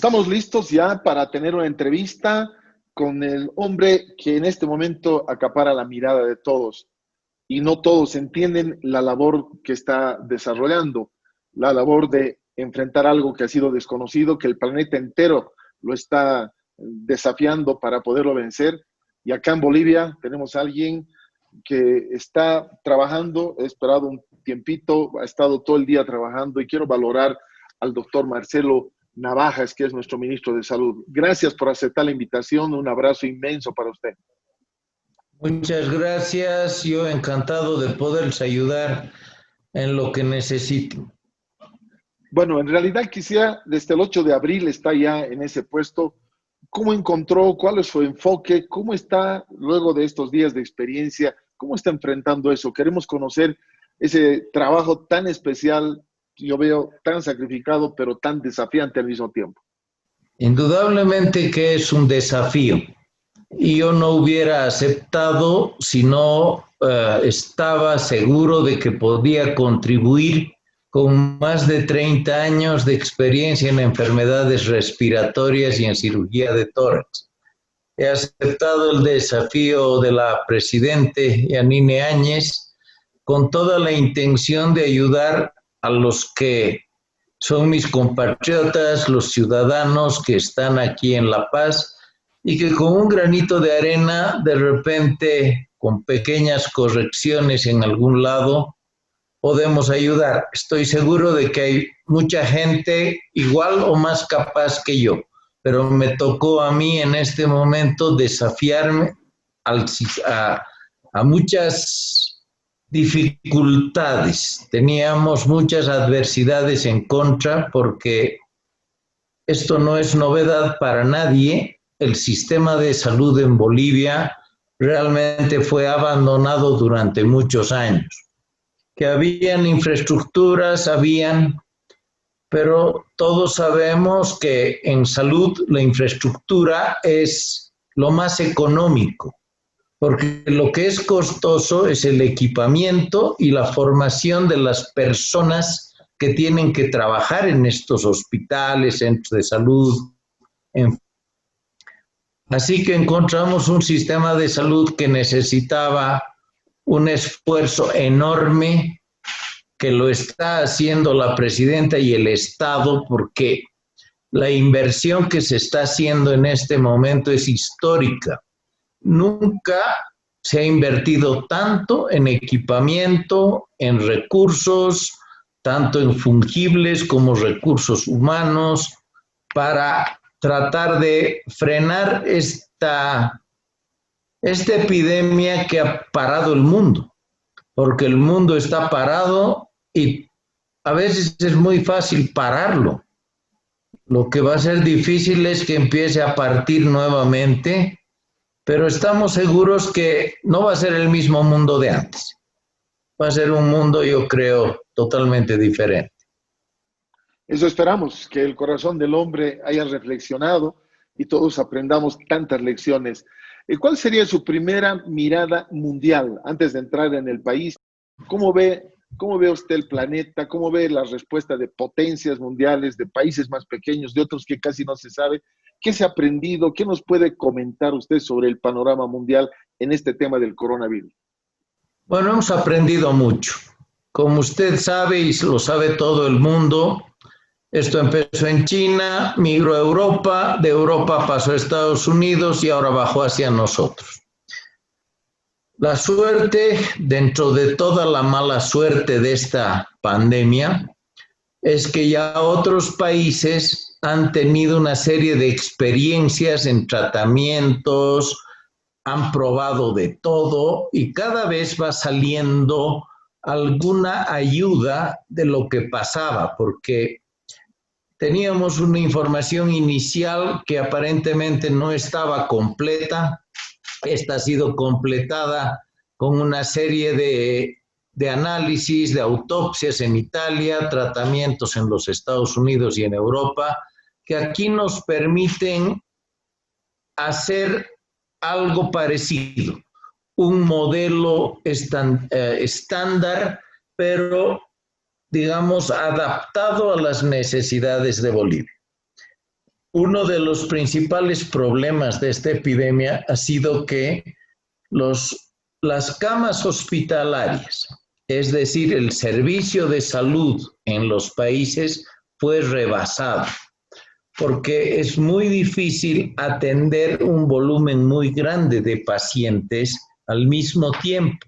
Estamos listos ya para tener una entrevista con el hombre que en este momento acapara la mirada de todos y no todos entienden la labor que está desarrollando, la labor de enfrentar algo que ha sido desconocido, que el planeta entero lo está desafiando para poderlo vencer. Y acá en Bolivia tenemos a alguien que está trabajando, he esperado un tiempito, ha estado todo el día trabajando y quiero valorar al doctor Marcelo Navajas, que es nuestro ministro de Salud. Gracias por aceptar la invitación, un abrazo inmenso para usted. Muchas gracias, yo encantado de poderles ayudar en lo que necesiten. Bueno, en realidad quisiera, desde el 8 de abril está ya en ese puesto. ¿Cómo encontró? ¿Cuál es su enfoque? ¿Cómo está luego de estos días de experiencia? ¿Cómo está enfrentando eso? Queremos conocer ese trabajo tan especial, yo veo tan sacrificado, pero tan desafiante al mismo tiempo. Indudablemente que es un desafío. Y yo no hubiera aceptado si no estaba seguro de que podía contribuir con más de 30 años de experiencia en enfermedades respiratorias y en cirugía de tórax. He aceptado el desafío de la presidente Yanine Áñez con toda la intención de ayudar a los que son mis compatriotas, los ciudadanos que están aquí en La Paz y que con un granito de arena, de repente, con pequeñas correcciones en algún lado, podemos ayudar. Estoy seguro de que hay mucha gente igual o más capaz que yo, pero me tocó a mí en este momento desafiarme a muchas dificultades. Teníamos muchas adversidades en contra porque esto no es novedad para nadie. El sistema de salud en Bolivia realmente fue abandonado durante muchos años. Que habían infraestructuras, pero todos sabemos que en salud la infraestructura es lo más económico, porque lo que es costoso es el equipamiento y la formación de las personas que tienen que trabajar en estos hospitales, centros de salud. Así que encontramos un sistema de salud que necesitaba un esfuerzo enorme, que lo está haciendo la presidenta y el Estado, porque la inversión que se está haciendo en este momento es histórica. Nunca se ha invertido tanto en equipamiento, en recursos, tanto en fungibles como recursos humanos, para tratar de frenar esta epidemia que ha parado el mundo, porque el mundo está parado y a veces es muy fácil pararlo. Lo que va a ser difícil es que empiece a partir nuevamente, pero estamos seguros que no va a ser el mismo mundo de antes. Va a ser un mundo, yo creo, totalmente diferente. Eso esperamos, que el corazón del hombre haya reflexionado y todos aprendamos tantas lecciones. ¿Cuál sería su primera mirada mundial antes de entrar en el país? ¿Cómo ve usted el planeta? ¿Cómo ve la respuesta de potencias mundiales, de países más pequeños, de otros que casi no se sabe? ¿Qué se ha aprendido? ¿Qué nos puede comentar usted sobre el panorama mundial en este tema del coronavirus? Bueno, hemos aprendido mucho. Como usted sabe y lo sabe todo el mundo, esto empezó en China, migró a Europa, de Europa pasó a Estados Unidos y ahora bajó hacia nosotros. La suerte, dentro de toda la mala suerte de esta pandemia, es que ya otros países han tenido una serie de experiencias en tratamientos, han probado de todo y cada vez va saliendo alguna ayuda de lo que pasaba, porque teníamos una información inicial que aparentemente no estaba completa. Esta ha sido completada con una serie de análisis, de autopsias en Italia, tratamientos en los Estados Unidos y en Europa, que aquí nos permiten hacer algo parecido, un modelo estándar, pero digamos adaptado a las necesidades de Bolivia. Uno de los principales problemas de esta epidemia ha sido que las camas hospitalarias, es decir, el servicio de salud en los países fue rebasado, porque es muy difícil atender un volumen muy grande de pacientes al mismo tiempo.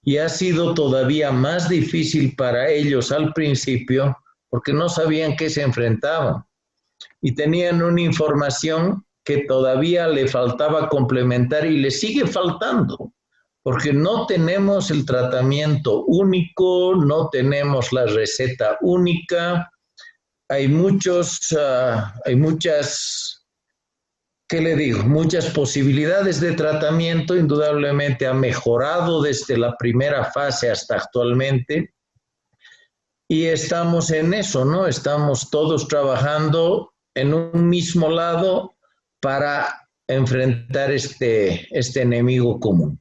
Y ha sido todavía más difícil para ellos al principio porque no sabían qué se enfrentaban y tenían una información que todavía le faltaba complementar y le sigue faltando, porque no tenemos el tratamiento único, no tenemos la receta única, hay muchas, ¿qué le digo? Muchas posibilidades de tratamiento, indudablemente ha mejorado desde la primera fase hasta actualmente y estamos en eso, ¿no? Estamos todos trabajando en un mismo lado para enfrentar este enemigo común.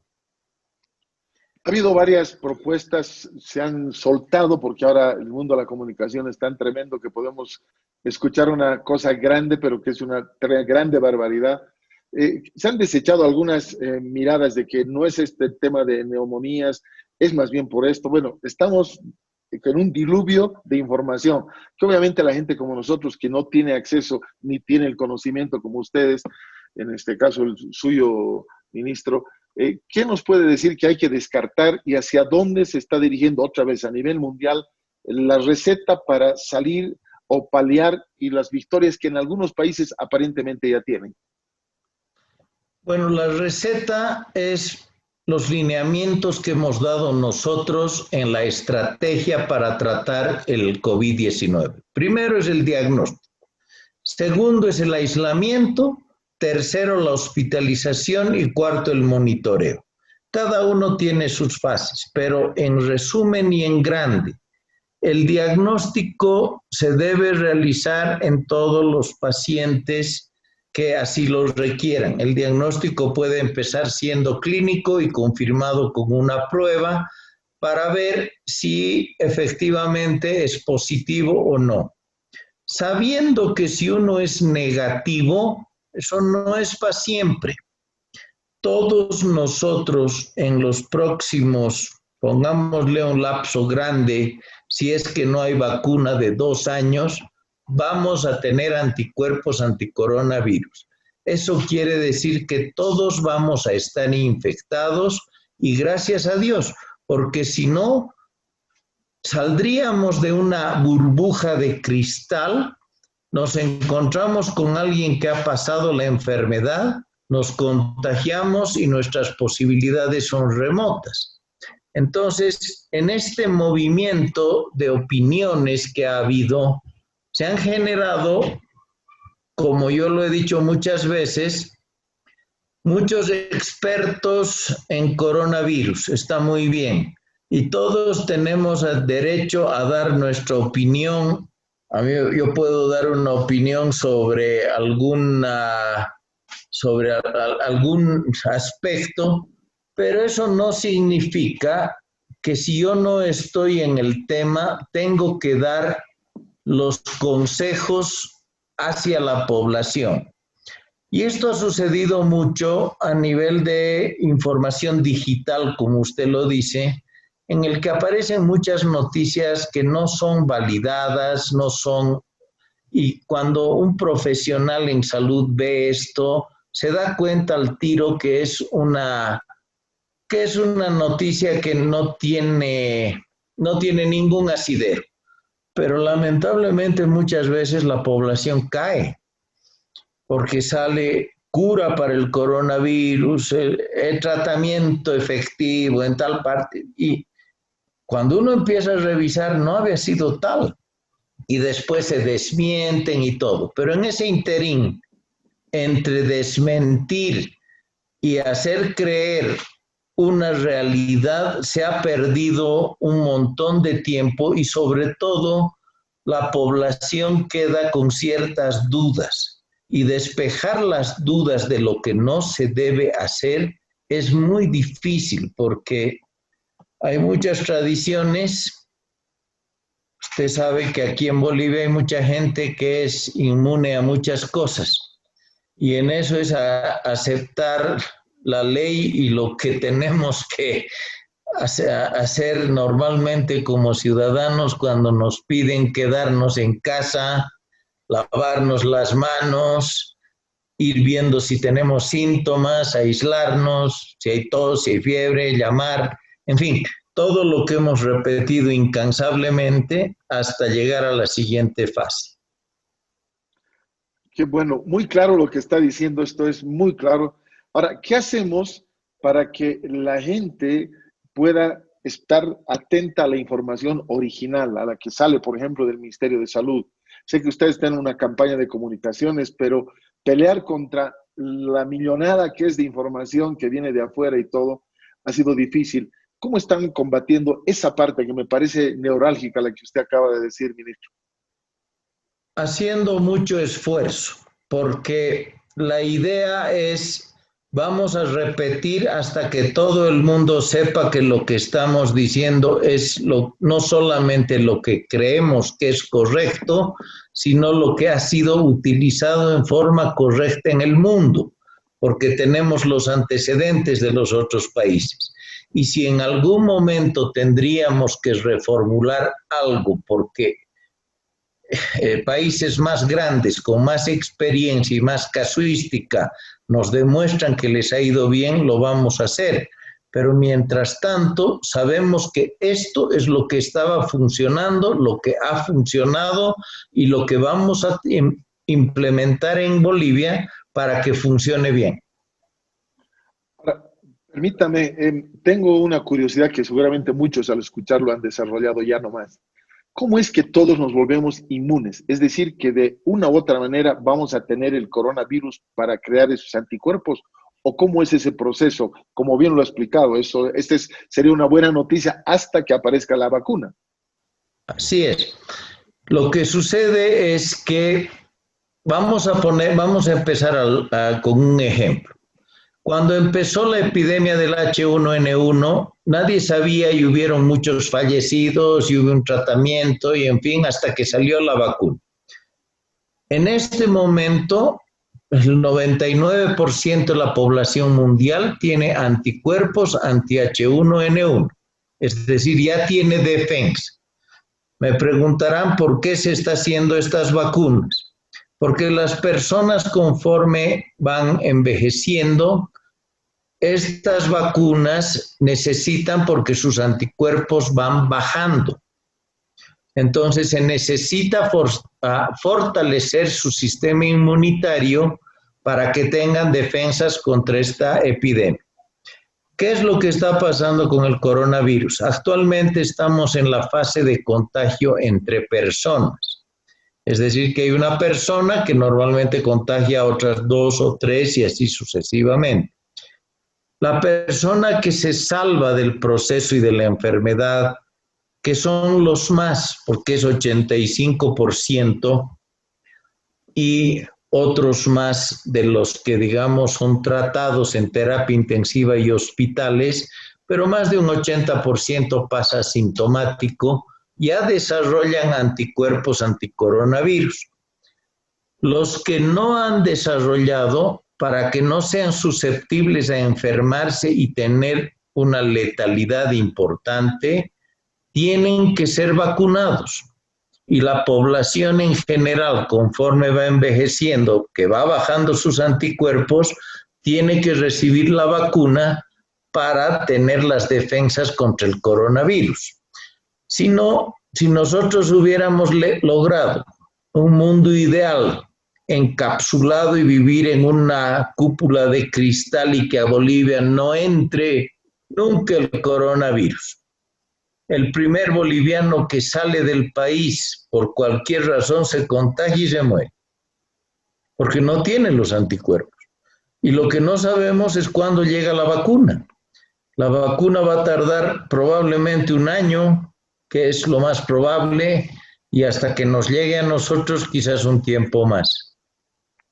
Ha habido varias propuestas, se han soltado porque ahora el mundo de la comunicación es tan tremendo que podemos escuchar una cosa grande, pero que es una grande barbaridad. Se han desechado algunas miradas de que no es este tema de neumonías, es más bien por esto. Bueno, estamos con un diluvio de información, que obviamente la gente como nosotros, que no tiene acceso ni tiene el conocimiento como ustedes, en este caso el suyo, ministro, ¿qué nos puede decir que hay que descartar y hacia dónde se está dirigiendo otra vez a nivel mundial la receta para salir o paliar y las victorias que en algunos países aparentemente ya tienen? Bueno, la receta es los lineamientos que hemos dado nosotros en la estrategia para tratar el COVID-19. Primero es el diagnóstico. Segundo es el aislamiento. Tercero, la hospitalización y cuarto, el monitoreo. Cada uno tiene sus fases, pero en resumen y en grande, el diagnóstico se debe realizar en todos los pacientes que así lo requieran. El diagnóstico puede empezar siendo clínico y confirmado con una prueba para ver si efectivamente es positivo o no. Sabiendo que si uno es negativo, eso no es para siempre. Todos nosotros en los próximos, pongámosle un lapso grande, si es que no hay vacuna de 2 años, vamos a tener anticuerpos anticoronavirus. Eso quiere decir que todos vamos a estar infectados y gracias a Dios, porque si no, saldríamos de una burbuja de cristal, nos encontramos con alguien que ha pasado la enfermedad, nos contagiamos y nuestras posibilidades son remotas. Entonces, en este movimiento de opiniones que ha habido, se han generado, como yo lo he dicho muchas veces, muchos expertos en coronavirus, está muy bien, y todos tenemos el derecho a dar nuestra opinión. A mí, yo puedo dar una opinión sobre algún aspecto, pero eso no significa que si yo no estoy en el tema, tengo que dar los consejos hacia la población. Y esto ha sucedido mucho a nivel de información digital, como usted lo dice, en el que aparecen muchas noticias que no son validadas, no son... Y cuando un profesional en salud ve esto, se da cuenta al tiro que es una noticia que no tiene ningún asidero. Pero lamentablemente muchas veces la población cae porque sale cura para el coronavirus, el tratamiento efectivo en tal parte. Y cuando uno empieza a revisar, no había sido tal. Y después se desmienten y todo. Pero en ese interín, entre desmentir y hacer creer una realidad, se ha perdido un montón de tiempo y sobre todo la población queda con ciertas dudas. Y despejar las dudas de lo que no se debe hacer es muy difícil porque hay muchas tradiciones Usted sabe que aquí en Bolivia hay mucha gente que es inmune a muchas cosas y en eso es aceptar la ley y lo que tenemos que hacer normalmente como ciudadanos cuando nos piden quedarnos en casa, lavarnos las manos, ir viendo si tenemos síntomas, aislarnos, si hay tos, si hay fiebre, llamar, en fin, todo lo que hemos repetido incansablemente hasta llegar a la siguiente fase. Qué bueno, muy claro lo que está diciendo, esto es muy claro. Ahora, ¿qué hacemos para que la gente pueda estar atenta a la información original, a la que sale, por ejemplo, del Ministerio de Salud? Sé que ustedes tienen una campaña de comunicaciones, pero pelear contra la millonada que es de información que viene de afuera y todo ha sido difícil. ¿Cómo están combatiendo esa parte que me parece neurálgica, la que usted acaba de decir, ministro? Haciendo mucho esfuerzo, porque la idea es, vamos a repetir hasta que todo el mundo sepa que lo que estamos diciendo es no solamente lo que creemos que es correcto, sino lo que ha sido utilizado en forma correcta en el mundo, porque tenemos los antecedentes de los otros países. Y si en algún momento tendríamos que reformular algo, porque países más grandes, con más experiencia y más casuística, nos demuestran que les ha ido bien, lo vamos a hacer. Pero mientras tanto, sabemos que esto es lo que estaba funcionando, lo que ha funcionado y lo que vamos a implementar en Bolivia para que funcione bien. Ahora, permítame, tengo una curiosidad que seguramente muchos al escucharlo han desarrollado ya nomás. ¿Cómo es que todos nos volvemos inmunes? Es decir, que de una u otra manera vamos a tener el coronavirus para crear esos anticuerpos. ¿O cómo es ese proceso? Como bien lo ha explicado, sería una buena noticia hasta que aparezca la vacuna. Así es. Lo que sucede es que vamos a empezar con un ejemplo. Cuando empezó la epidemia del H1N1, nadie sabía y hubieron muchos fallecidos y hubo un tratamiento y en fin, hasta que salió la vacuna. En este momento, el 99% de la población mundial tiene anticuerpos anti-H1N1, es decir, ya tiene defensa. Me preguntarán por qué se está haciendo estas vacunas. Porque las personas conforme van envejeciendo, estas vacunas necesitan porque sus anticuerpos van bajando. Entonces se necesita fortalecer su sistema inmunitario para que tengan defensas contra esta epidemia. ¿Qué es lo que está pasando con el coronavirus? Actualmente estamos en la fase de contagio entre personas. Es decir, que hay una persona que normalmente contagia a otras 2 o 3 y así sucesivamente. La persona que se salva del proceso y de la enfermedad, que son los más, porque es 85%, y otros más de los que, digamos, son tratados en terapia intensiva y hospitales, pero más de un 80% pasa asintomático, ya desarrollan anticuerpos anticoronavirus. Los que no han desarrollado, para que no sean susceptibles a enfermarse y tener una letalidad importante, tienen que ser vacunados. Y la población en general, conforme va envejeciendo, que va bajando sus anticuerpos, tiene que recibir la vacuna para tener las defensas contra el coronavirus. Si nosotros hubiéramos logrado un mundo ideal, encapsulado y vivir en una cúpula de cristal y que a Bolivia no entre nunca el coronavirus. El primer boliviano que sale del país por cualquier razón se contagia y se muere, porque no tiene los anticuerpos. Y lo que no sabemos es cuándo llega la vacuna. La vacuna va a tardar probablemente un año, que es lo más probable, y hasta que nos llegue a nosotros quizás un tiempo más.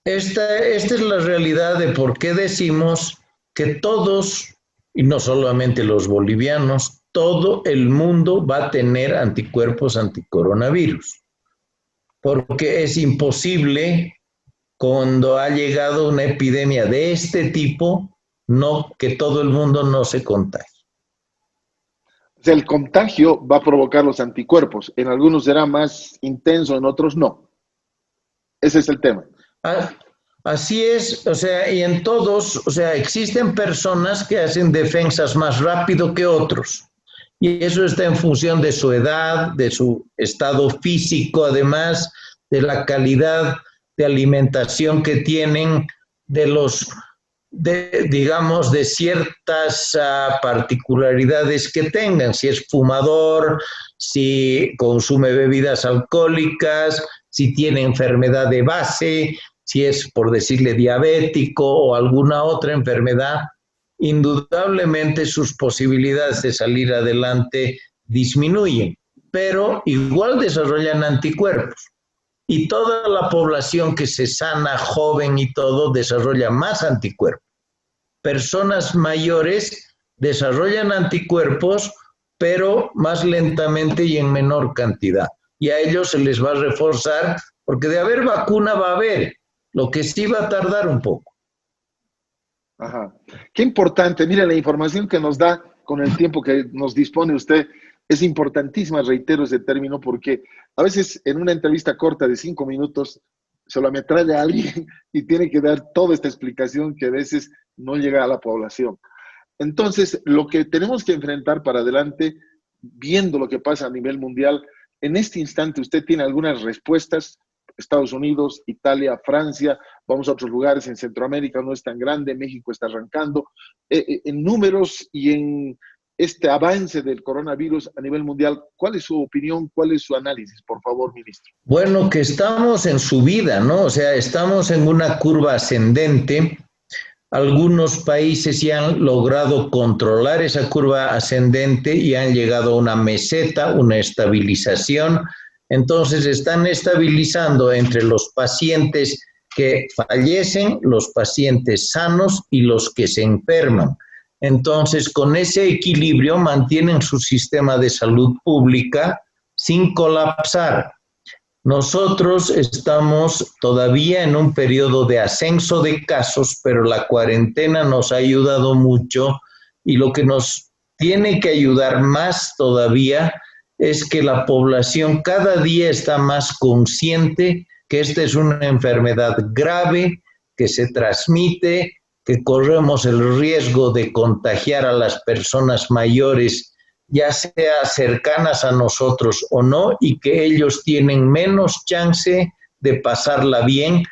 Esta es la realidad de por qué decimos que todos, y no solamente los bolivianos, todo el mundo va a tener anticuerpos anticoronavirus, porque es imposible cuando ha llegado una epidemia de este tipo, no que todo el mundo no se contagie. O sea, el contagio va a provocar los anticuerpos. En algunos será más intenso, en otros no. Ese es el tema. Así es, o sea, y en todos, o sea, existen personas que hacen defensas más rápido que otros. Y eso está en función de su edad, de su estado físico, además de la calidad de alimentación que tienen, digamos, de ciertas particularidades que tengan, si es fumador, si consume bebidas alcohólicas, si tiene enfermedad de base, si es, por decirle, diabético o alguna otra enfermedad, indudablemente sus posibilidades de salir adelante disminuyen, pero igual desarrollan anticuerpos. Y toda la población que se sana, joven y todo, desarrolla más anticuerpos. Personas mayores desarrollan anticuerpos, pero más lentamente y en menor cantidad. Y a ellos se les va a reforzar, porque de haber vacuna va a haber, lo que sí va a tardar un poco. Ajá. Qué importante. Mire, la información que nos da con el tiempo que nos dispone usted es importantísima, reitero ese término, porque a veces en una entrevista corta de 5 minutos se lo ametralla a alguien y tiene que dar toda esta explicación que a veces no llega a la población. Entonces, lo que tenemos que enfrentar para adelante, viendo lo que pasa a nivel mundial, en este instante usted tiene algunas respuestas. Estados Unidos, Italia, Francia, vamos a otros lugares en Centroamérica, no es tan grande, México está arrancando. En números y en este avance del coronavirus a nivel mundial, ¿cuál es su opinión, cuál es su análisis, por favor, ministro? Bueno, que estamos en subida, ¿no? O sea, estamos en una curva ascendente. Algunos países ya han logrado controlar esa curva ascendente y han llegado a una meseta, una estabilización. Entonces están estabilizando entre los pacientes que fallecen, los pacientes sanos y los que se enferman. Entonces, con ese equilibrio mantienen su sistema de salud pública sin colapsar. Nosotros estamos todavía en un periodo de ascenso de casos, pero la cuarentena nos ha ayudado mucho y lo que nos tiene que ayudar más todavía es que la población cada día está más consciente que esta es una enfermedad grave, que se transmite, que corremos el riesgo de contagiar a las personas mayores, ya sea cercanas a nosotros o no, y que ellos tienen menos chance de pasarla bien,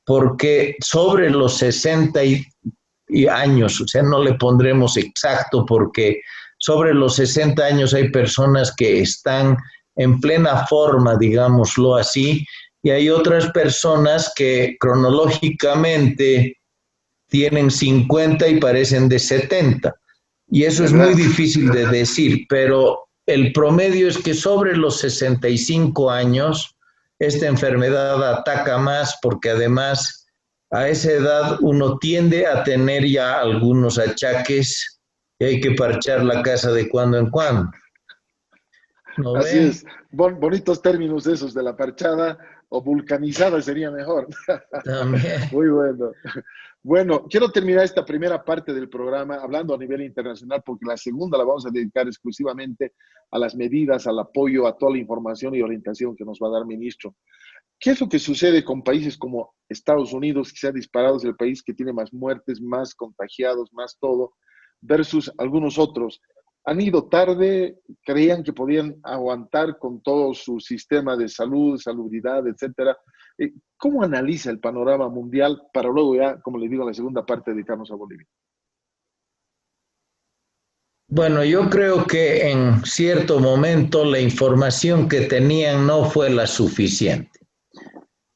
porque sobre los 60 años, o sea, no le pondremos exacto, porque sobre los 60 años hay personas que están en plena forma, digámoslo así, y hay otras personas que cronológicamente tienen 50 y parecen de 70. Y eso es muy difícil de decir, pero el promedio es que sobre los 65 años esta enfermedad ataca más porque además a esa edad uno tiende a tener ya algunos achaques y hay que parchar la casa de cuando en cuando. ¿No Así ven? Es. Bonitos términos esos de la parchada o vulcanizada sería mejor. También. Muy bueno. Bueno, quiero terminar esta primera parte del programa hablando a nivel internacional porque la segunda la vamos a dedicar exclusivamente a las medidas, al apoyo, a toda la información y orientación que nos va a dar ministro. ¿Qué es lo que sucede con países como Estados Unidos, que se ha disparado, es el país que tiene más muertes, más contagiados, más todo, versus algunos otros? Han ido tarde, creían que podían aguantar con todo su sistema de salud, salubridad, etcétera. ¿Cómo analiza el panorama mundial para luego ya, como le digo, en la segunda parte dedicarnos a Bolivia? Bueno, yo creo que en cierto momento la información que tenían no fue la suficiente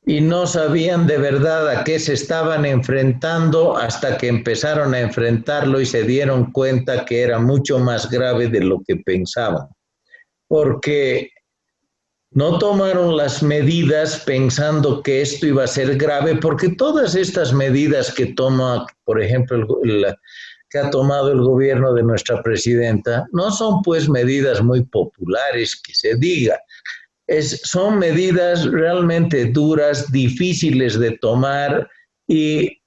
y no sabían de verdad a qué se estaban enfrentando hasta que empezaron a enfrentarlo y se dieron cuenta que era mucho más grave de lo que pensaban, porque no tomaron las medidas pensando que esto iba a ser grave, porque todas estas medidas que toma, por ejemplo, que ha tomado el gobierno de nuestra presidenta no son pues medidas muy populares que se diga. Son medidas realmente duras, difíciles de tomar y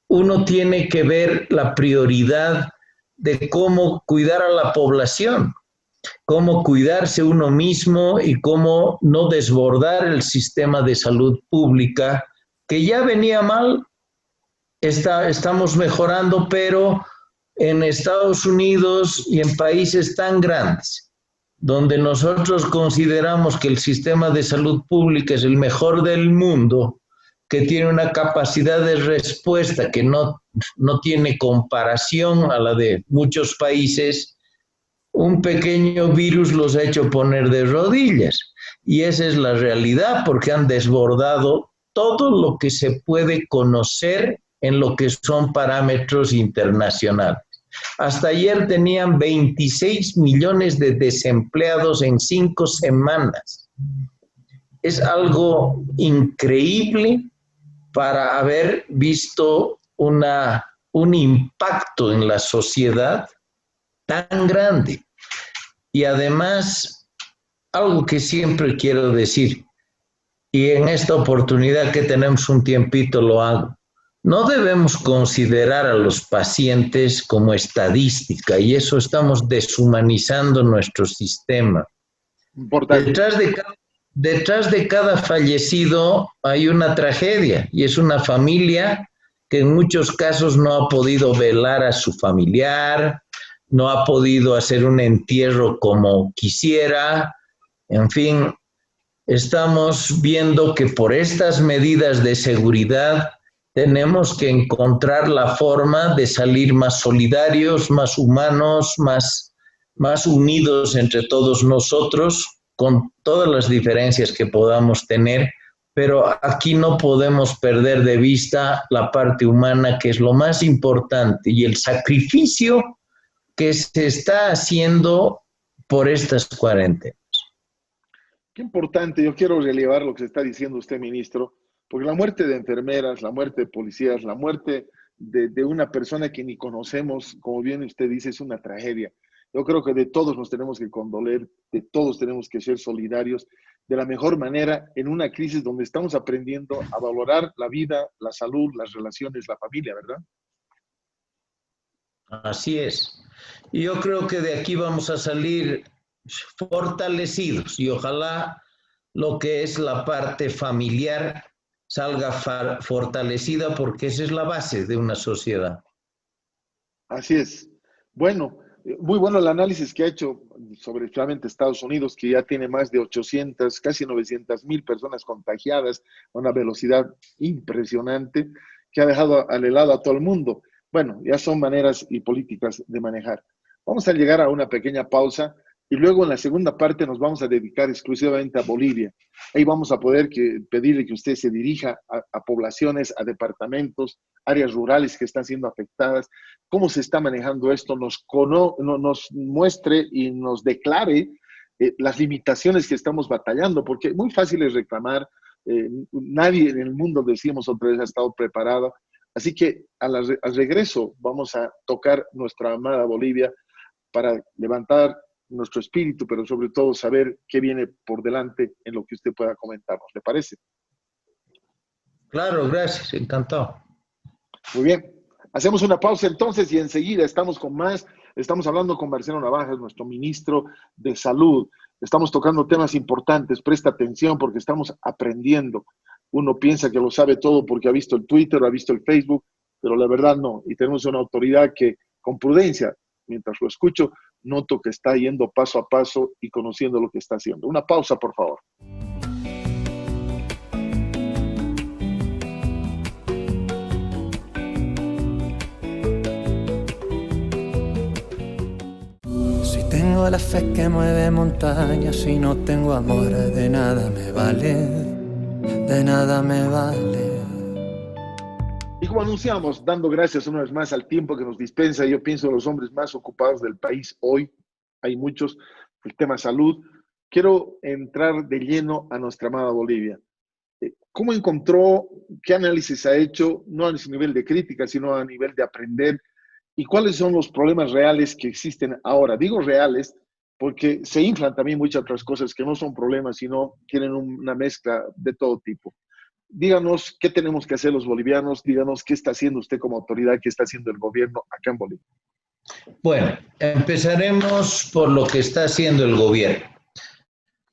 uno tiene que ver la prioridad de cómo cuidar a la población, cómo cuidarse uno mismo y cómo no desbordar el sistema de salud pública, que ya venía mal, estamos mejorando, pero en Estados Unidos y en países tan grandes, donde nosotros consideramos que el sistema de salud pública es el mejor del mundo, que tiene una capacidad de respuesta que no tiene comparación a la de muchos países, un pequeño virus los ha hecho poner de rodillas. Y esa es la realidad, porque han desbordado todo lo que se puede conocer en lo que son parámetros internacionales. Hasta ayer tenían 26 millones de desempleados en 5 semanas. Es algo increíble para haber visto un impacto en la sociedad tan grande. Y además, algo que siempre quiero decir, y en esta oportunidad que tenemos un tiempito lo hago, no debemos considerar a los pacientes como estadística, y eso estamos deshumanizando nuestro sistema. Importante. Detrás de cada fallecido hay una tragedia, y es una familia que en muchos casos no ha podido velar a su familiar, no ha podido hacer un entierro como quisiera. En fin, estamos viendo que por estas medidas de seguridad tenemos que encontrar la forma de salir más solidarios, más humanos, más unidos entre todos nosotros, con todas las diferencias que podamos tener, pero aquí no podemos perder de vista la parte humana, que es lo más importante, y el sacrificio que se está haciendo por estas cuarentenas. Qué importante, yo quiero relevar lo que se está diciendo usted, ministro, porque la muerte de enfermeras, la muerte de policías, la muerte de una persona que ni conocemos, como bien usted dice, es una tragedia. Yo creo que de todos nos tenemos que condoler, de todos tenemos que ser solidarios de la mejor manera en una crisis donde estamos aprendiendo a valorar la vida, la salud, las relaciones, la familia, ¿verdad? Así es. Y yo creo que de aquí vamos a salir fortalecidos y ojalá lo que es la parte familiar salga fortalecida, porque esa es la base de una sociedad. Así es. Bueno, muy bueno el análisis que ha hecho sobre solamente Estados Unidos, que ya tiene más de 800, casi 900,000 personas contagiadas a una velocidad impresionante, que ha dejado al helado a todo el mundo. Bueno, ya son maneras y políticas de manejar. Vamos a llegar a una pequeña pausa y luego en la segunda parte nos vamos a dedicar exclusivamente a Bolivia. Ahí vamos a poder pedirle que usted se dirija a poblaciones, a departamentos, áreas rurales que están siendo afectadas, cómo se está manejando esto, nos muestre y nos declare las limitaciones que estamos batallando, porque muy fácil es reclamar, nadie en el mundo, decimos otra vez, ha estado preparado. Así que al regreso vamos a tocar nuestra amada Bolivia para levantar nuestro espíritu, pero sobre todo saber qué viene por delante en lo que usted pueda comentarnos. ¿Le parece? Claro, gracias, encantado. Muy bien. Hacemos una pausa entonces y enseguida estamos con más. Estamos hablando con Marcelo Navajas, nuestro ministro de Salud. Estamos tocando temas importantes. Presta atención porque estamos aprendiendo. Uno piensa que lo sabe todo porque ha visto el Twitter, ha visto el Facebook, pero la verdad no. Y tenemos una autoridad que, con prudencia, mientras lo escucho, noto que está yendo paso a paso y conociendo lo que está haciendo. Una pausa, por favor. Si tengo la fe que mueve montañas y no tengo amor, de nada me vale, de nada me vale. Y como anunciamos, dando gracias una vez más al tiempo que nos dispensa, yo pienso los hombres más ocupados del país hoy, hay muchos, el tema salud. Quiero entrar de lleno a nuestra amada Bolivia. ¿Cómo encontró, qué análisis ha hecho, no a nivel de crítica, sino a nivel de aprender y cuáles son los problemas reales que existen ahora. Digo reales porque se inflan también muchas otras cosas que no son problemas, sino tienen una mezcla de todo tipo. Díganos qué tenemos que hacer los bolivianos, díganos qué está haciendo usted como autoridad, qué está haciendo el gobierno acá en Bolivia. Bueno, empezaremos por lo que está haciendo el gobierno.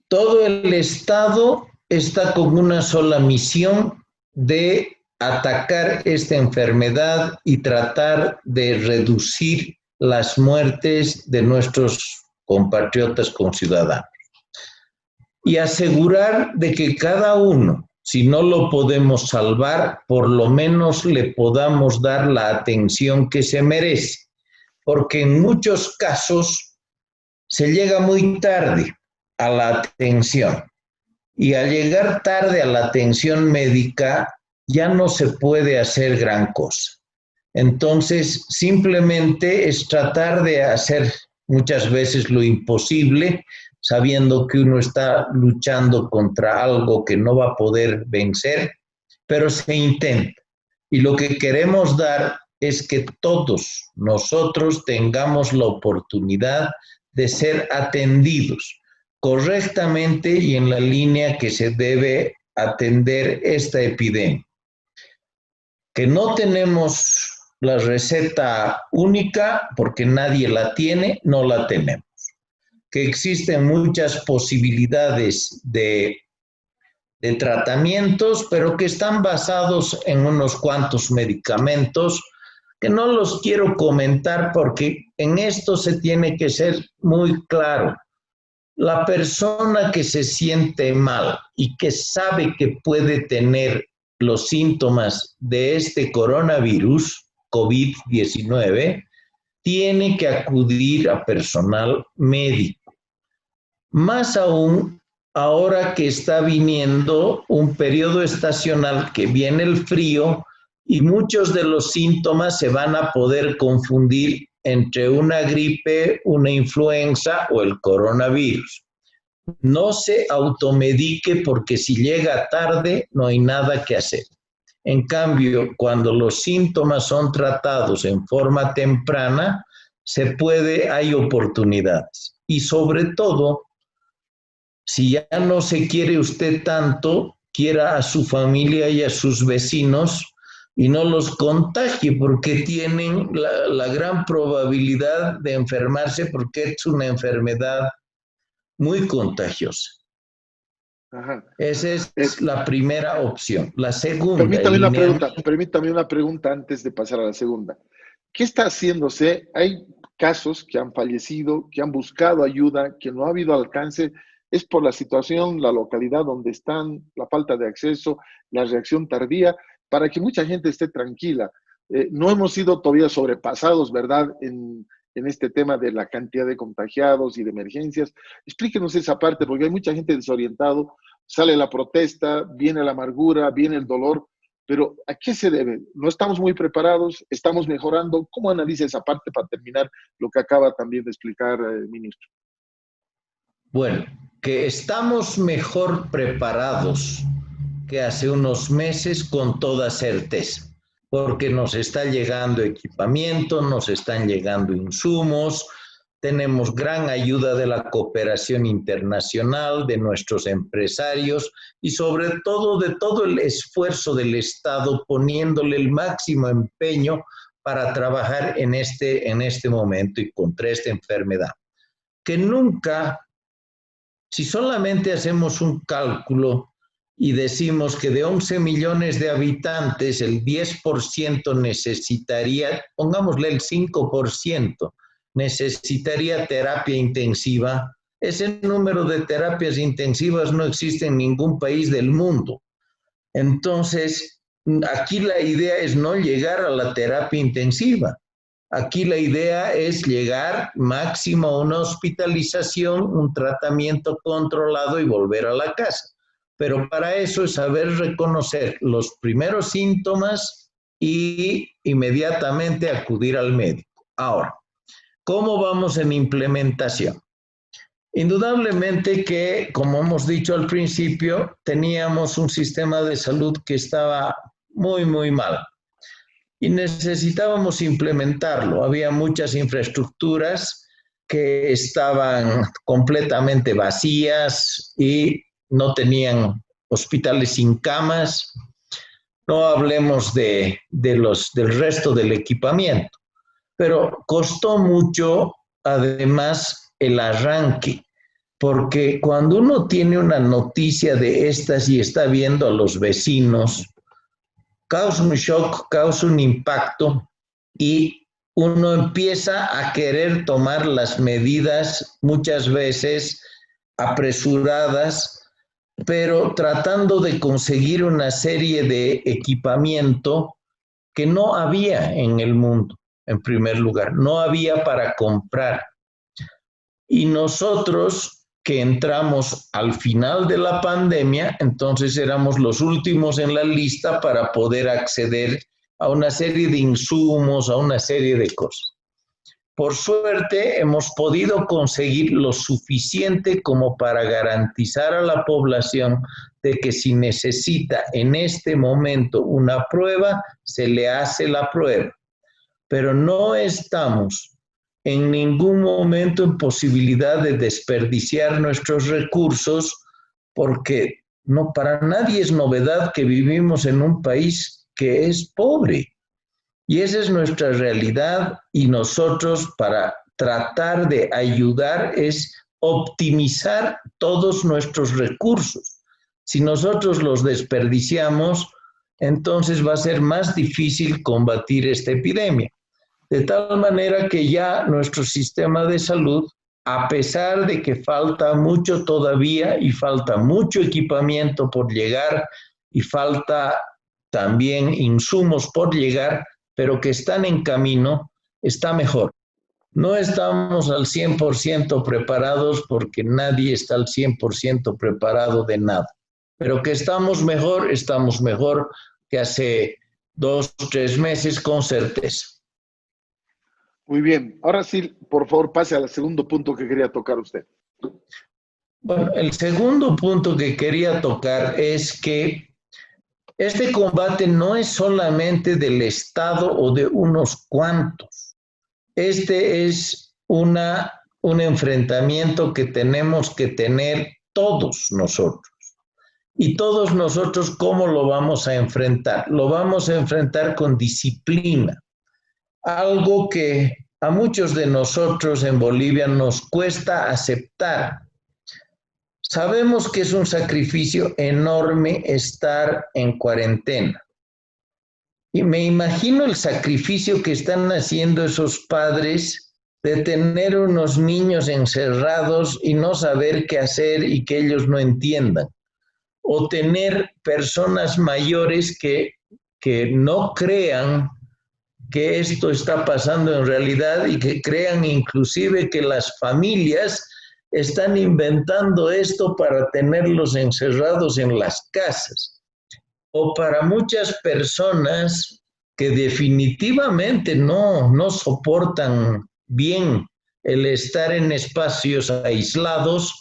Todo el Estado está con una sola misión de atacar esta enfermedad y tratar de reducir las muertes de nuestros compatriotas conciudadanos. Y asegurar de que cada uno, si no lo podemos salvar, por lo menos le podamos dar la atención que se merece. Porque en muchos casos se llega muy tarde a la atención y al llegar tarde a la atención médica ya no se puede hacer gran cosa. Entonces, simplemente es tratar de hacer muchas veces lo imposible, sabiendo que uno está luchando contra algo que no va a poder vencer, pero se intenta. Y lo que queremos dar es que todos nosotros tengamos la oportunidad de ser atendidos correctamente y en la línea que se debe atender esta epidemia. Que no tenemos la receta única porque nadie la tiene, no la tenemos. Que existen muchas posibilidades de tratamientos, pero que están basados en unos cuantos medicamentos que no los quiero comentar porque en esto se tiene que ser muy claro. La persona que se siente mal y que sabe que puede tener los síntomas de este coronavirus, COVID-19, tiene que acudir a personal médico. Más aún, ahora que está viniendo un periodo estacional, que viene el frío, y muchos de los síntomas se van a poder confundir entre una gripe, una influenza o el coronavirus. No se automedique porque si llega tarde no hay nada que hacer. En cambio, cuando los síntomas son tratados en forma temprana, hay oportunidades. Y sobre todo, si ya no se quiere usted tanto, quiera a su familia y a sus vecinos y no los contagie porque tienen la gran probabilidad de enfermarse porque es una enfermedad muy contagiosa. Ajá. Esa es la primera opción. La segunda. Permítame una pregunta antes de pasar a la segunda. ¿Qué está haciéndose? Hay casos que han fallecido, que han buscado ayuda, que no ha habido alcance. Es por la situación, la localidad donde están, la falta de acceso, la reacción tardía, para que mucha gente esté tranquila. No hemos sido todavía sobrepasados, ¿verdad?, en este tema de la cantidad de contagiados y de emergencias. Explíquenos esa parte, porque hay mucha gente desorientado, sale la protesta, viene la amargura, viene el dolor, pero ¿a qué se debe? ¿No estamos muy preparados? ¿Estamos mejorando? ¿Cómo analiza esa parte para terminar lo que acaba también de explicar el ministro? Bueno, que estamos mejor preparados que hace unos meses con toda certeza, porque nos está llegando equipamiento, nos están llegando insumos, tenemos gran ayuda de la cooperación internacional, de nuestros empresarios y sobre todo de todo el esfuerzo del Estado poniéndole el máximo empeño para trabajar en este momento y contra esta enfermedad. Que nunca, si solamente hacemos un cálculo y decimos que de 11 millones de habitantes, el 10% necesitaría, pongámosle el 5%, necesitaría terapia intensiva. Ese número de terapias intensivas no existe en ningún país del mundo. Entonces, aquí la idea es no llegar a la terapia intensiva. Aquí la idea es llegar máximo a una hospitalización, un tratamiento controlado y volver a la casa. Pero para eso es saber reconocer los primeros síntomas y inmediatamente acudir al médico. Ahora, ¿cómo vamos en implementación? Indudablemente que, como hemos dicho al principio, teníamos un sistema de salud que estaba muy, muy mal. y necesitábamos implementarlo. Había muchas infraestructuras que estaban completamente vacías y no tenían hospitales sin camas. No hablemos del resto del equipamiento, pero costó mucho además el arranque, porque cuando uno tiene una noticia de estas y está viendo a los vecinos, causa un shock, causa un impacto y uno empieza a querer tomar las medidas muchas veces apresuradas, pero tratando de conseguir una serie de equipamiento que no había en el mundo, en primer lugar, no había para comprar. Y nosotros que entramos al final de la pandemia, entonces éramos los últimos en la lista para poder acceder a una serie de insumos, a una serie de cosas. Por suerte, hemos podido conseguir lo suficiente como para garantizar a la población de que si necesita en este momento una prueba, se le hace la prueba. Pero no estamos en ningún momento en posibilidad de desperdiciar nuestros recursos, porque no, para nadie es novedad que vivimos en un país que es pobre. Y esa es nuestra realidad, y nosotros, para tratar de ayudar, es optimizar todos nuestros recursos. Si nosotros los desperdiciamos, entonces va a ser más difícil combatir esta epidemia. De tal manera que ya nuestro sistema de salud, a pesar de que falta mucho todavía y falta mucho equipamiento por llegar y falta también insumos por llegar, pero que están en camino, está mejor. No estamos al 100% preparados porque nadie está al 100% preparado de nada. Pero que estamos mejor que hace 2 o 3 meses con certeza. Muy bien. Ahora sí, por favor, pase al segundo punto que quería tocar usted. Bueno, el segundo punto que quería tocar es que este combate no es solamente del Estado o de unos cuantos. Este es un enfrentamiento que tenemos que tener todos nosotros. Y todos nosotros, ¿cómo lo vamos a enfrentar? Lo vamos a enfrentar con disciplina. Algo que a muchos de nosotros en Bolivia nos cuesta aceptar. Sabemos que es un sacrificio enorme estar en cuarentena. Y me imagino el sacrificio que están haciendo esos padres de tener unos niños encerrados y no saber qué hacer y que ellos no entiendan. O tener personas mayores que no crean que esto está pasando en realidad y que crean inclusive que las familias están inventando esto para tenerlos encerrados en las casas. O para muchas personas que definitivamente no soportan bien el estar en espacios aislados,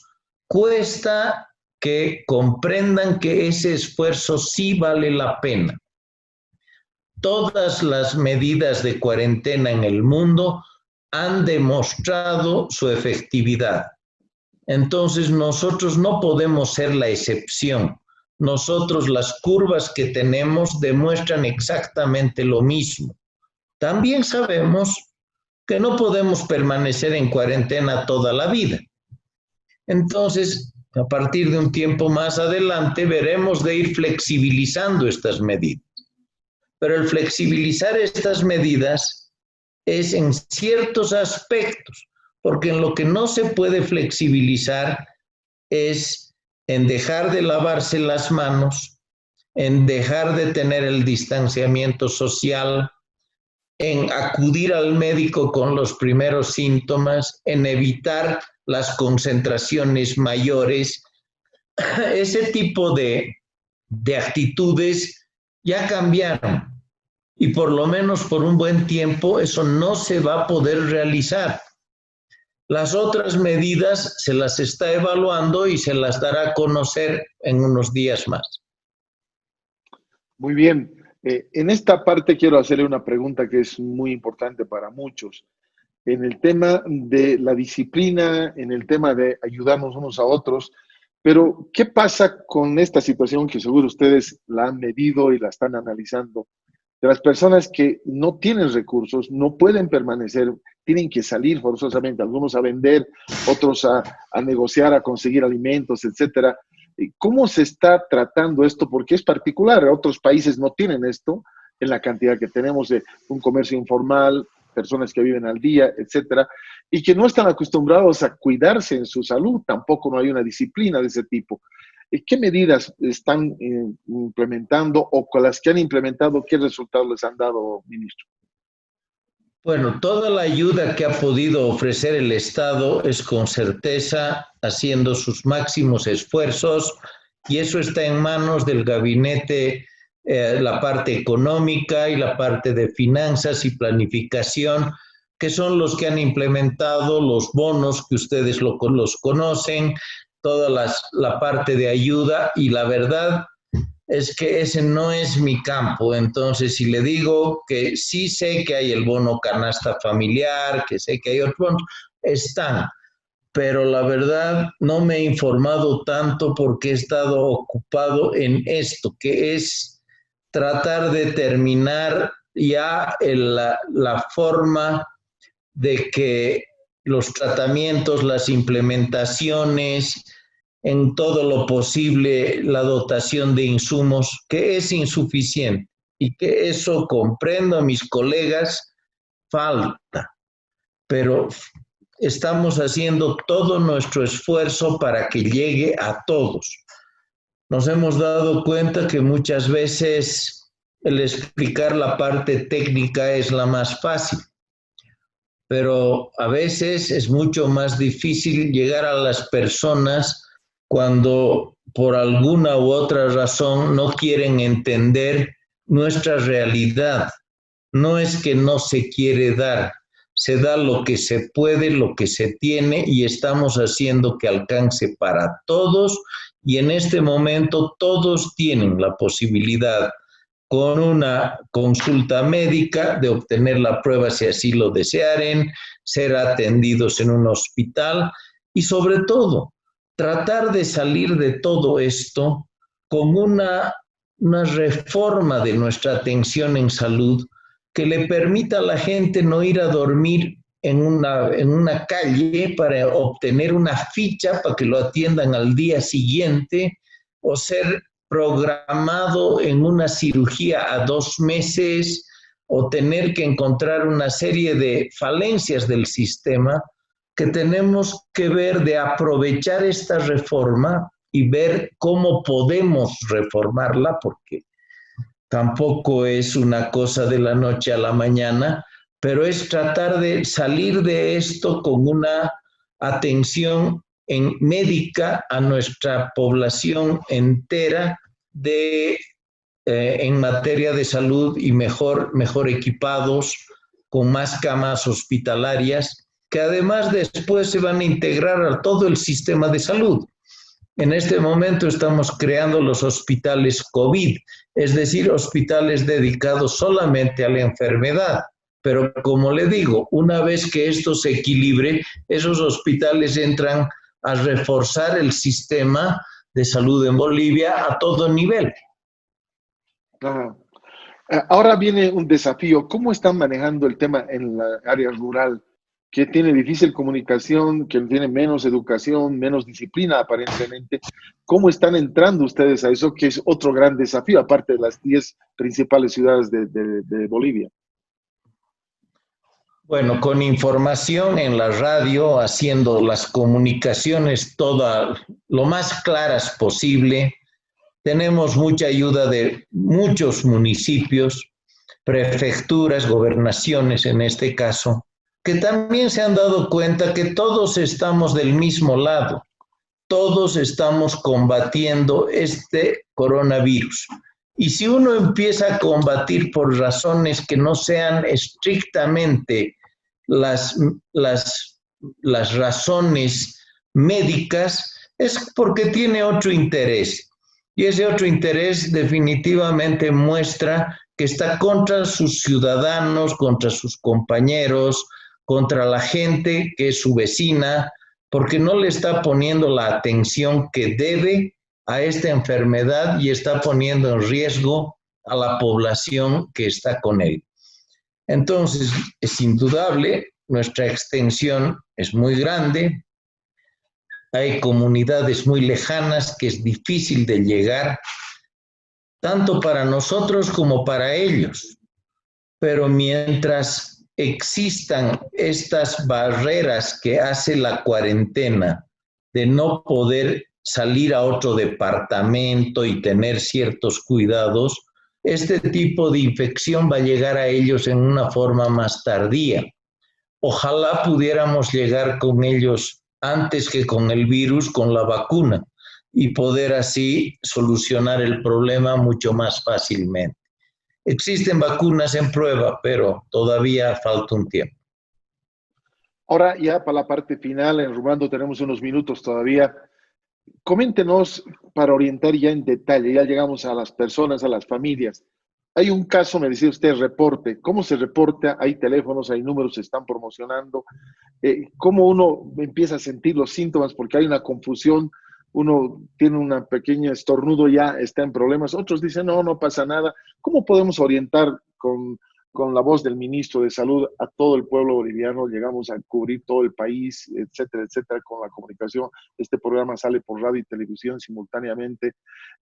cuesta que comprendan que ese esfuerzo sí vale la pena. Todas las medidas de cuarentena en el mundo han demostrado su efectividad. Entonces nosotros no podemos ser la excepción. Nosotros, las curvas que tenemos demuestran exactamente lo mismo. También sabemos que no podemos permanecer en cuarentena toda la vida. Entonces, a partir de un tiempo más adelante, veremos de ir flexibilizando estas medidas. Pero el flexibilizar estas medidas es en ciertos aspectos, porque en lo que no se puede flexibilizar es en dejar de lavarse las manos, en dejar de tener el distanciamiento social, en acudir al médico con los primeros síntomas, en evitar las concentraciones mayores. Ese tipo de actitudes ya cambiaron y por lo menos por un buen tiempo eso no se va a poder realizar. Las otras medidas se las está evaluando y se las dará a conocer en unos días más. Muy bien. En esta parte quiero hacerle una pregunta que es muy importante para muchos. En el tema de la disciplina, en el tema de ayudarnos unos a otros, pero ¿qué pasa con esta situación que seguro ustedes la han medido y la están analizando? De las personas que no tienen recursos, no pueden permanecer, tienen que salir forzosamente, algunos a vender, otros a negociar, a conseguir alimentos, etcétera. ¿Cómo se está tratando esto? Porque es particular, otros países no tienen esto en la cantidad que tenemos de un comercio informal, personas que viven al día, etcétera, y que no están acostumbrados a cuidarse en su salud, tampoco no hay una disciplina de ese tipo. ¿Qué medidas están implementando o con las que han implementado, qué resultados les han dado, ministro? Bueno, toda la ayuda que ha podido ofrecer el Estado es con certeza haciendo sus máximos esfuerzos y eso está en manos del gabinete, la parte económica y la parte de finanzas y planificación, que son los que han implementado los bonos que ustedes los conocen, la parte de ayuda y la verdad es que ese no es mi campo. Entonces, si le digo que sí sé que hay el bono canasta familiar, que sé que hay otros bonos, están, pero la verdad no me he informado tanto porque he estado ocupado en esto, que es tratar de terminar ya la forma de que los tratamientos, las implementaciones, en todo lo posible la dotación de insumos, que es insuficiente y que eso comprendo a mis colegas, falta, pero estamos haciendo todo nuestro esfuerzo para que llegue a todos. Nos hemos dado cuenta que muchas veces el explicar la parte técnica es la más fácil, pero a veces es mucho más difícil llegar a las personas cuando por alguna u otra razón no quieren entender nuestra realidad. No es que no se quiere dar, se da lo que se puede, lo que se tiene y estamos haciendo que alcance para todos y en este momento todos tienen la posibilidad con una consulta médica de obtener la prueba si así lo desearen, ser atendidos en un hospital y sobre todo tratar de salir de todo esto con una reforma de nuestra atención en salud que le permita a la gente no ir a dormir en una calle para obtener una ficha para que lo atiendan al día siguiente o ser programado en una cirugía a 2 meses o tener que encontrar una serie de falencias del sistema que tenemos que ver de aprovechar esta reforma y ver cómo podemos reformarla, porque tampoco es una cosa de la noche a la mañana, pero es tratar de salir de esto con una atención médica a nuestra población entera en materia de salud y mejor equipados, con más camas hospitalarias, que además después se van a integrar a todo el sistema de salud. En este momento estamos creando los hospitales COVID, es decir, hospitales dedicados solamente a la enfermedad. Pero como le digo, una vez que esto se equilibre, esos hospitales entran a reforzar el sistema de salud en Bolivia a todo nivel. Ajá. Ahora viene un desafío. ¿Cómo están manejando el tema en la área rural, que tiene difícil comunicación, que tiene menos educación, menos disciplina aparentemente? ¿Cómo están entrando ustedes a eso, que es otro gran desafío, aparte de las 10 principales ciudades de Bolivia? Bueno, con información en la radio, haciendo las comunicaciones todas lo más claras posible. Tenemos mucha ayuda de muchos municipios, prefecturas, gobernaciones en este caso, que también se han dado cuenta que todos estamos del mismo lado, todos estamos combatiendo este coronavirus. Y si uno empieza a combatir por razones que no sean estrictamente las razones médicas, es porque tiene otro interés. Y ese otro interés definitivamente muestra que está contra sus ciudadanos, contra sus compañeros, contra la gente que es su vecina, porque no le está poniendo la atención que debe a esta enfermedad y está poniendo en riesgo a la población que está con él. Entonces, es indudable, nuestra extensión es muy grande, hay comunidades muy lejanas que es difícil de llegar, tanto para nosotros como para ellos. Pero mientras existan estas barreras que hace la cuarentena de no poder salir a otro departamento y tener ciertos cuidados, este tipo de infección va a llegar a ellos en una forma más tardía. Ojalá pudiéramos llegar con ellos antes que con el virus, con la vacuna, y poder así solucionar el problema mucho más fácilmente. Existen vacunas en prueba, pero todavía falta un tiempo. Ahora ya para la parte final, enrumando, tenemos unos minutos todavía. Coméntenos para orientar ya en detalle, ya llegamos a las personas, a las familias. Hay un caso, me decía usted, reporte. ¿Cómo se reporta? Hay teléfonos, hay números, se están promocionando. ¿Cómo uno empieza a sentir los síntomas? Porque hay una confusión. Uno tiene un pequeño estornudo, ya está en problemas. Otros dicen, no, no pasa nada. ¿Cómo podemos orientar con la voz del ministro de Salud a todo el pueblo boliviano? Llegamos a cubrir todo el país, etcétera, etcétera, con la comunicación. Este programa sale por radio y televisión simultáneamente.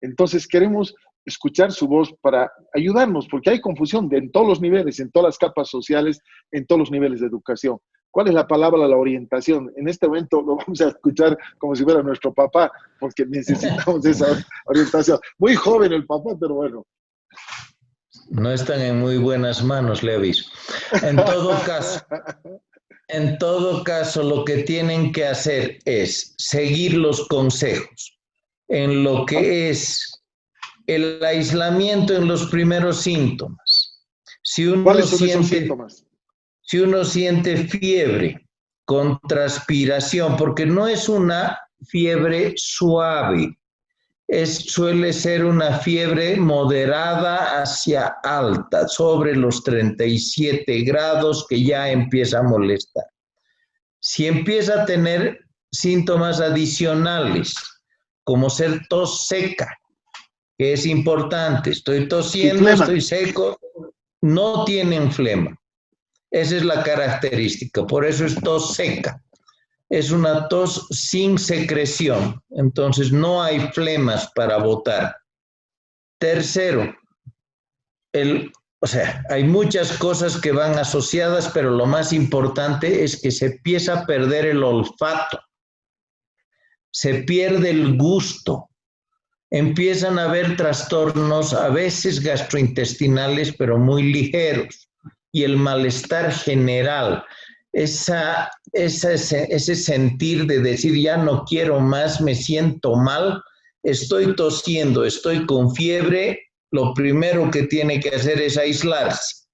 Entonces, queremos escuchar su voz para ayudarnos, porque hay confusión en todos los niveles, en todas las capas sociales, en todos los niveles de educación. ¿Cuál es la palabra? La orientación. En este momento lo vamos a escuchar como si fuera nuestro papá, porque necesitamos esa orientación. Muy joven el papá, pero bueno. No están en muy buenas manos, le aviso. En todo caso, lo que tienen que hacer es seguir los consejos en lo que es el aislamiento en los primeros síntomas. ¿Cuáles son esos síntomas? Si uno siente fiebre con transpiración, porque no es una fiebre suave, suele ser una fiebre moderada hacia alta, sobre los 37 grados, que ya empieza a molestar. Si empieza a tener síntomas adicionales, como ser tos seca, que es importante, estoy tosiendo, estoy seco, no tienen flema. Esa es la característica, por eso es tos seca. Es una tos sin secreción, entonces no hay flemas para botar. Tercero, hay muchas cosas que van asociadas, pero lo más importante es que se empieza a perder el olfato, se pierde el gusto, empiezan a haber trastornos, a veces gastrointestinales, pero muy ligeros, y el malestar general. Ese sentir de decir ya no quiero más, me siento mal, estoy tosiendo, estoy con fiebre, lo primero que tiene que hacer es aislarse,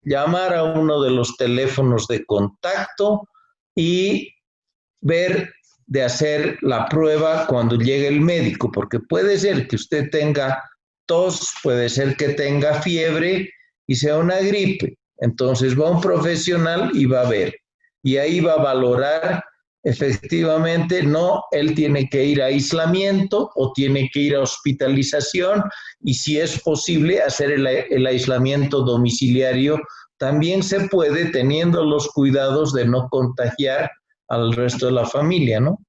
llamar a uno de los teléfonos de contacto y ver de hacer la prueba cuando llegue el médico, porque puede ser que usted tenga tos, puede ser que tenga fiebre y sea una gripe. Entonces va un profesional y va a ver. Y ahí va a valorar efectivamente, no, él tiene que ir a aislamiento o tiene que ir a hospitalización y si es posible hacer el aislamiento domiciliario. También se puede teniendo los cuidados de no contagiar al resto de la familia, ¿no?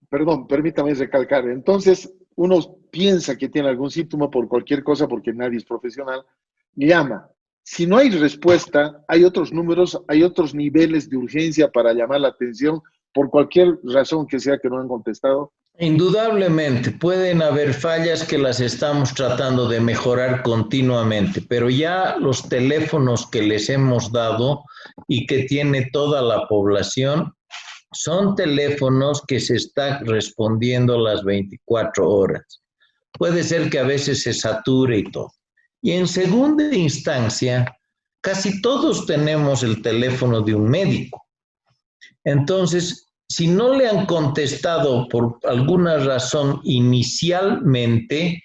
Perdón, permítame recalcar. Entonces, uno piensa que tiene algún síntoma por cualquier cosa porque nadie es profesional, llama. Si no hay respuesta, hay otros números, hay otros niveles de urgencia para llamar la atención por cualquier razón que sea que no han contestado. Indudablemente, pueden haber fallas que las estamos tratando de mejorar continuamente, pero ya los teléfonos que les hemos dado y que tiene toda la población son teléfonos que se están respondiendo las 24 horas. Puede ser que a veces se sature y todo. Y en segunda instancia, casi todos tenemos el teléfono de un médico. Entonces, si no le han contestado por alguna razón inicialmente,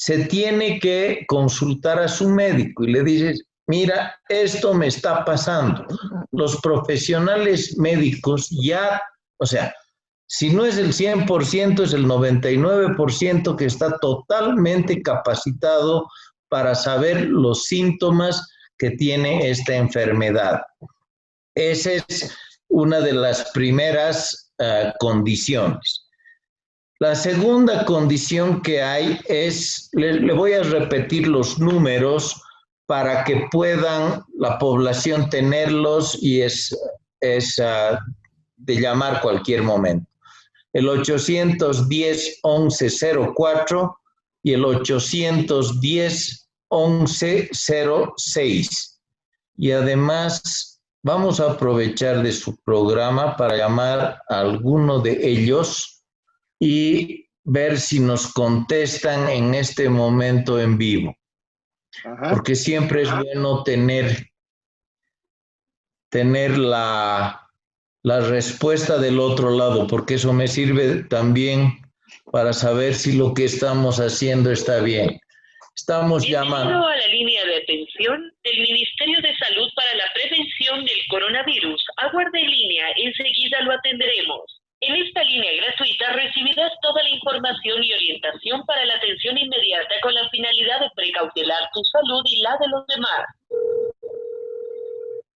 se tiene que consultar a su médico y le dices, mira, esto me está pasando. Los profesionales médicos ya, o sea, si no es el 100%, es el 99% que está totalmente capacitado para saber los síntomas que tiene esta enfermedad. Esa es una de las primeras condiciones. La segunda condición que hay es, le voy a repetir los números para que puedan la población tenerlos y es de llamar cualquier momento. El 810-1104 y el 810-1106. Y además vamos a aprovechar de su programa para llamar a alguno de ellos y ver si nos contestan en este momento en vivo. Ajá. Porque siempre es bueno tener la respuesta del otro lado, porque eso me sirve también para saber si lo que estamos haciendo está bien. Estamos llamando a la línea de atención del Ministerio de Salud para la prevención del coronavirus. Aguarde en línea, enseguida lo atenderemos. En esta línea gratuita recibirás toda la información y orientación para la atención inmediata con la finalidad de precautelar tu salud y la de los demás.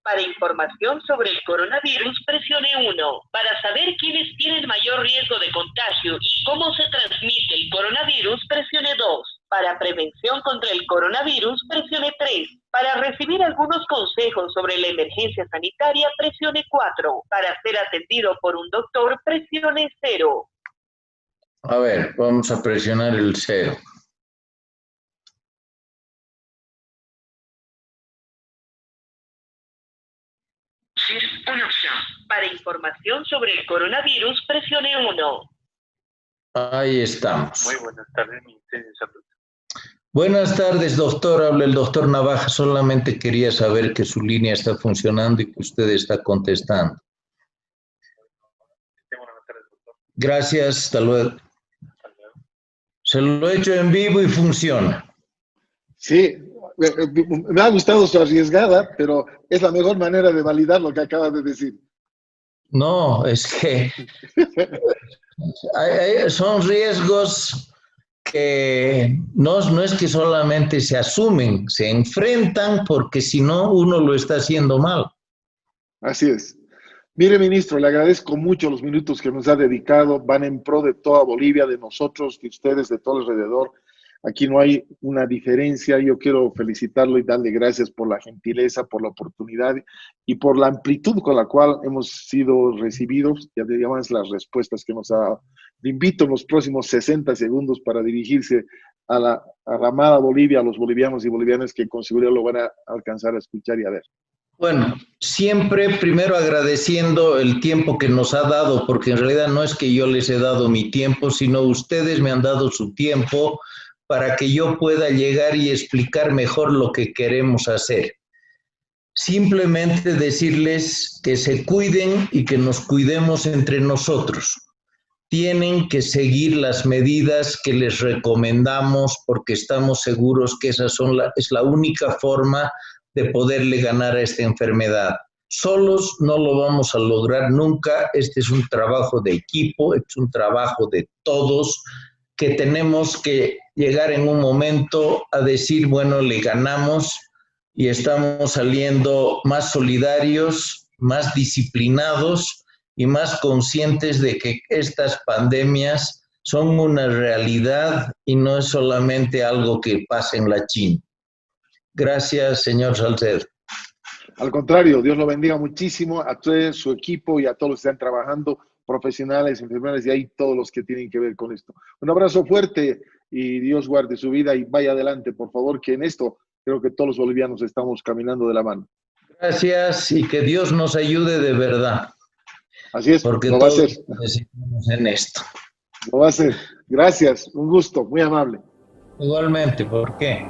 Para información sobre el coronavirus, presione 1. Para saber quiénes tienen mayor riesgo de contagio y cómo se transmite el coronavirus, presione 2. Para prevención contra el coronavirus, presione 3. Para recibir algunos consejos sobre la emergencia sanitaria, presione 4. Para ser atendido por un doctor, presione 0. A ver, vamos a presionar el 0. Una opción. Para información sobre el coronavirus, presione 1. Ahí estamos. Muy buenas tardes, Ministerio de Salud. Buenas tardes, doctor. Habla el doctor Navaja. Solamente quería saber que su línea está funcionando y que usted está contestando. Buenas tardes, doctor. Gracias. Hasta luego. Se lo he hecho en vivo y funciona. Sí, me ha gustado su arriesgada, pero es la mejor manera de validar lo que acaba de decir. No, es que son riesgos que no es que solamente se asumen, se enfrentan porque si no uno lo está haciendo mal. Así es. Mire, ministro, le agradezco mucho los minutos que nos ha dedicado. Van en pro de toda Bolivia, de nosotros, de ustedes, de todo alrededor. Aquí no hay una diferencia. Yo quiero felicitarlo y darle gracias por la gentileza, por la oportunidad y por la amplitud con la cual hemos sido recibidos. Ya digamos las respuestas que nos ha dado. Le invito en los próximos 60 segundos para dirigirse a la amada Bolivia, a los bolivianos y bolivianas que con seguridad lo van a alcanzar a escuchar y a ver. Bueno, siempre primero agradeciendo el tiempo que nos ha dado, porque en realidad no es que yo les he dado mi tiempo, sino ustedes me han dado su tiempo para que yo pueda llegar y explicar mejor lo que queremos hacer. Simplemente decirles que se cuiden y que nos cuidemos entre nosotros. Tienen que seguir las medidas que les recomendamos porque estamos seguros que es la única forma de poderle ganar a esta enfermedad. Solos no lo vamos a lograr nunca. Este es un trabajo de equipo, es un trabajo de todos, que tenemos que llegar en un momento a decir, bueno, le ganamos y estamos saliendo más solidarios, más disciplinados y más conscientes de que estas pandemias son una realidad y no es solamente algo que pasa en la China. Gracias, señor Salcedo. Al contrario, Dios lo bendiga muchísimo a todo su equipo y a todos los que están trabajando, profesionales, enfermeras y ahí todos los que tienen que ver con esto. Un abrazo fuerte y Dios guarde su vida y vaya adelante, por favor, que en esto creo que todos los bolivianos estamos caminando de la mano. Gracias y que Dios nos ayude de verdad. Así es, porque lo va a hacer. Necesitamos en esto. Lo va a hacer. Gracias, un gusto, muy amable. Igualmente, ¿por qué?